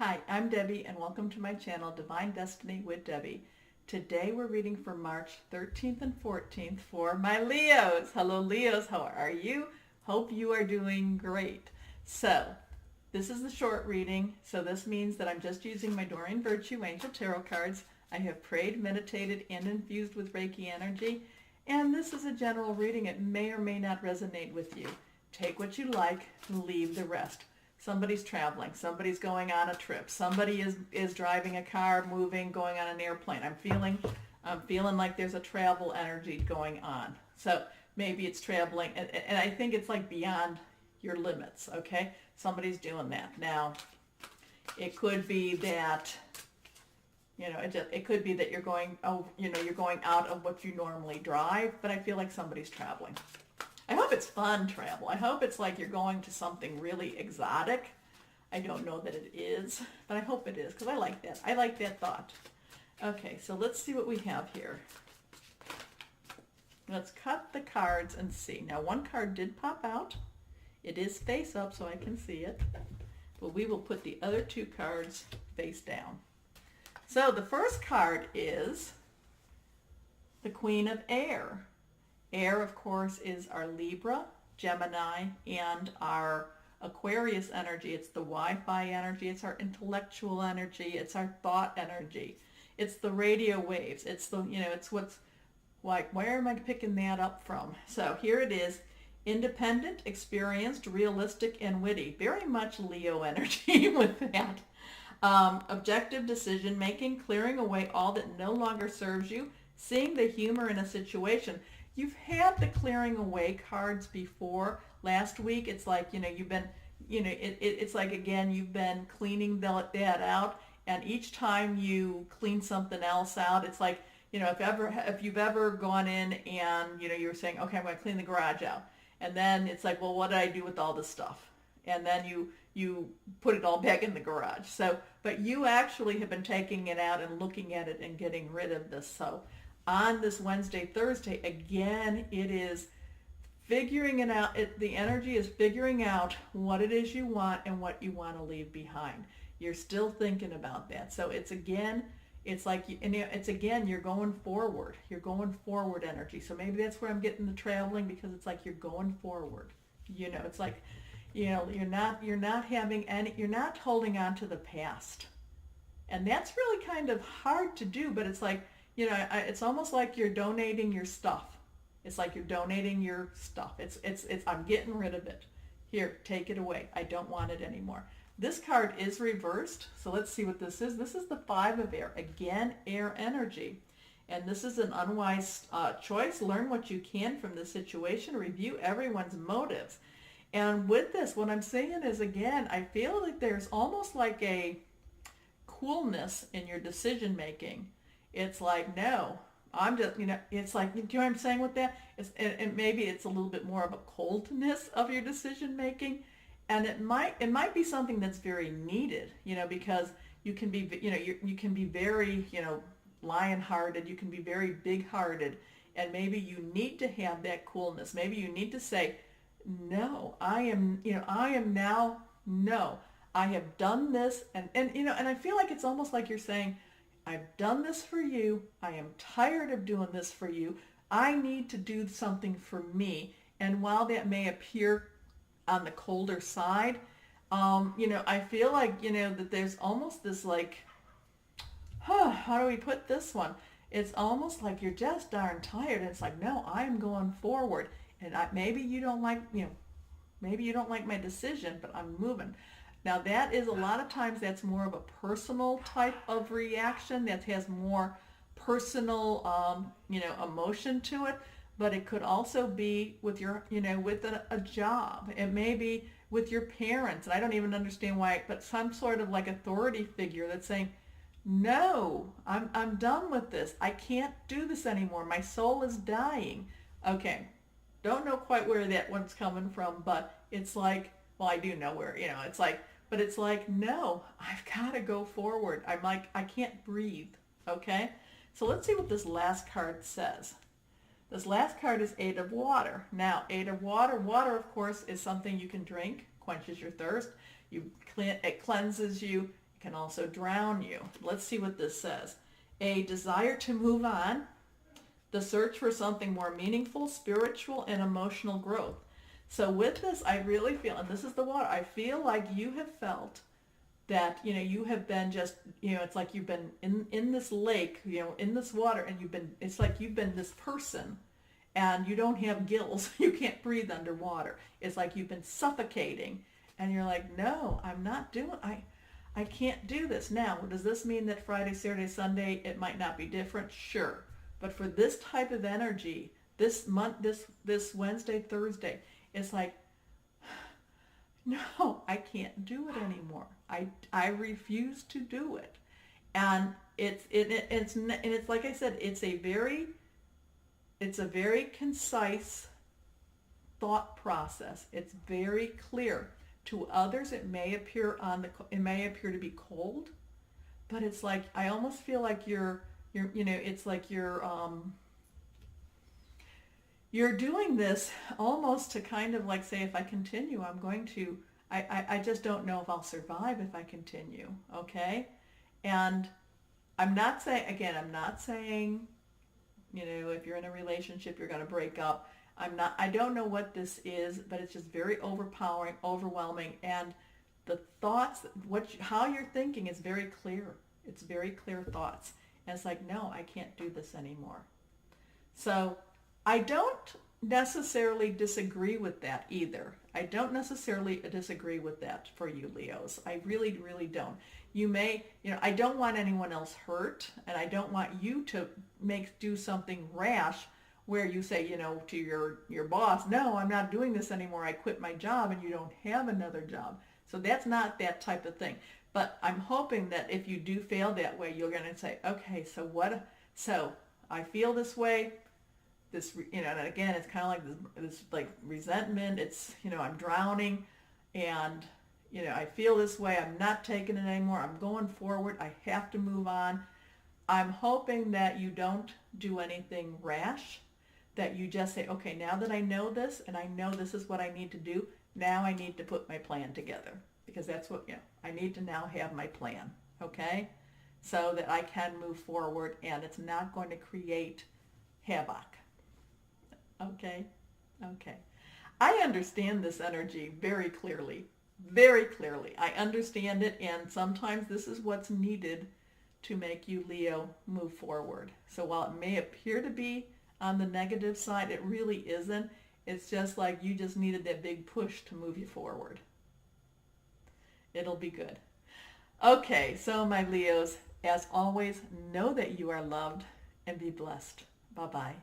Hi, I'm Debbie and welcome to my channel Divine Destiny with Debbie. Today we're reading for March 13th and 14th for my Leos. Hello Leos, how are you? Hope you are doing great. So, this is the short reading, so this means that I'm just using my Doreen Virtue Angel Tarot cards. I have prayed, meditated, and infused with Reiki energy, and this is a general reading. It may or may not resonate with you. Take what you like, leave the rest. Somebody's traveling, somebody's going on a trip, somebody is driving a car, moving, going on an airplane. I'm feeling like there's a travel energy going on. So maybe it's traveling, and I think it's like beyond your limits, okay? Somebody's doing that. Now, it could be that, it could be that you're going, you're going out of what you normally drive, but I feel like somebody's traveling. I hope it's fun travel. I hope it's like you're going to something really exotic. I don't know that it is, but I hope it is because I like that. I like that thought. Okay, so let's see what we have here. Let's cut the cards and see. Now, one card did pop out. It is face up so I can see it, but we will put the other two cards face down. So the first card is the Queen of Air. Air, of course, is our Libra, Gemini, and our Aquarius energy. It's the Wi-Fi energy. It's our intellectual energy. It's our thought energy. It's the radio waves. It's the, it's what's like, where am I picking that up from? So here it is. Independent, experienced, realistic, and witty. Very much Leo energy with that. Objective decision making, clearing away all that no longer serves you, seeing the humor in a situation. You've had the clearing away cards before. Last week, it's like, you've been, it's like, again, you've been cleaning that out. And each time you clean something else out, it's like, if you've ever gone in and, you're saying, okay, I'm going to clean the garage out. And then it's like, well, what did I do with all this stuff? And then you put it all back in the garage. So, but you actually have been taking it out and looking at it and getting rid of this. So, on this Wednesday, Thursday, again, it is figuring it out. The energy is figuring out what it is you want and what you want to leave behind. You're still thinking about that. So it's again, it's like, it's again, you're going forward. You're going forward energy. So maybe that's where I'm getting the traveling, because it's like you're going forward. It's like, you're not having any, you're not holding on to the past. And that's really kind of hard to do, but it's like, it's almost like you're donating your stuff. It's like you're donating your stuff. It's I'm getting rid of it. Here, take it away. I don't want it anymore. This card is reversed, so let's see what this is. This is the Five of Air. Again, air energy. And this is an unwise choice. Learn what you can from the situation. Review everyone's motives. And with this, what I'm saying is, again, I feel like there's almost like a coolness in your decision making. It's like, no, I'm just, it's like, do you know what I'm saying with that? And maybe it's a little bit more of a coldness of your decision making. And it might be something that's very needed, because you can be, you can be very, lion-hearted, you can be very big-hearted, and maybe you need to have that coolness. Maybe you need to say, no, I am now, no, I have done this, and I feel like it's almost like you're saying, I've done this for you. I am tired of doing this for you. I need to do something for me. And while that may appear on the colder side, I feel like, that there's almost this like, how do we put this one? It's almost like you're just darn tired. It's like, no, I'm going forward. And maybe you don't like, maybe you don't like my decision, but I'm moving. Now that is, a lot of times that's more of a personal type of reaction that has more personal, emotion to it. But it could also be with your, with a job. It may be with your parents. And I don't even understand why, but some sort of like authority figure that's saying, no, I'm done with this. I can't do this anymore. My soul is dying. Okay. Don't know quite where that one's coming from, but it's like, well, I do know where, it's like, but it's like, no, I've got to go forward. I'm like, I can't breathe. Okay? So let's see what this last card says. This last card is Eight of Water. Now, Eight of Water, water, of course, is something you can drink, quenches your thirst. It cleanses you, can also drown you. Let's see what this says. A desire to move on, the search for something more meaningful, spiritual, and emotional growth. So with this, I really feel, and this is the water, I feel like you have felt that, you have been just, it's like you've been in this lake, in this water, and it's like you've been this person, and you don't have gills. You can't breathe underwater. It's like you've been suffocating, and you're like, no, I'm not doing, I can't do this. Now, does this mean that Friday, Saturday, Sunday, it might not be different? Sure. But for this type of energy, this month, this Wednesday, Thursday, it's like, no, I can't do it anymore. I refuse to do it. And it's like I said, it's a very concise thought process. It's very clear. To others, it may appear to be cold, but it's like, I almost feel like it's like you're doing this almost to kind of like say, if I continue, I just don't know if I'll survive if I continue. Okay. And I'm not saying, if you're in a relationship, you're going to break up. I don't know what this is, but it's just very overpowering, overwhelming. And the thoughts, how you're thinking is very clear. It's very clear thoughts. And it's like, no, I can't do this anymore. So I don't necessarily disagree with that either. I don't necessarily disagree with that for you, Leos. I really, really don't. You may, I don't want anyone else hurt, and I don't want you to do something rash where you say, to your boss, no, I'm not doing this anymore. I quit my job, and you don't have another job. So that's not that type of thing. But I'm hoping that if you do fail that way, you're going to say, okay, so I feel this way. This, and again, it's kind of like this like resentment. It's, I'm drowning, and, I feel this way. I'm not taking it anymore. I'm going forward. I have to move on. I'm hoping that you don't do anything rash, that you just say, okay, now that I know this, and I know this is what I need to do, now I need to put my plan together, because that's what, I need to now have my plan, okay, so that I can move forward, and it's not going to create havoc. Okay. I understand this energy very clearly. Very clearly. I understand it, and sometimes this is what's needed to make you, Leo, move forward. So while it may appear to be on the negative side, it really isn't. It's just like you just needed that big push to move you forward. It'll be good. Okay, so my Leos, as always, know that you are loved and be blessed. Bye-bye.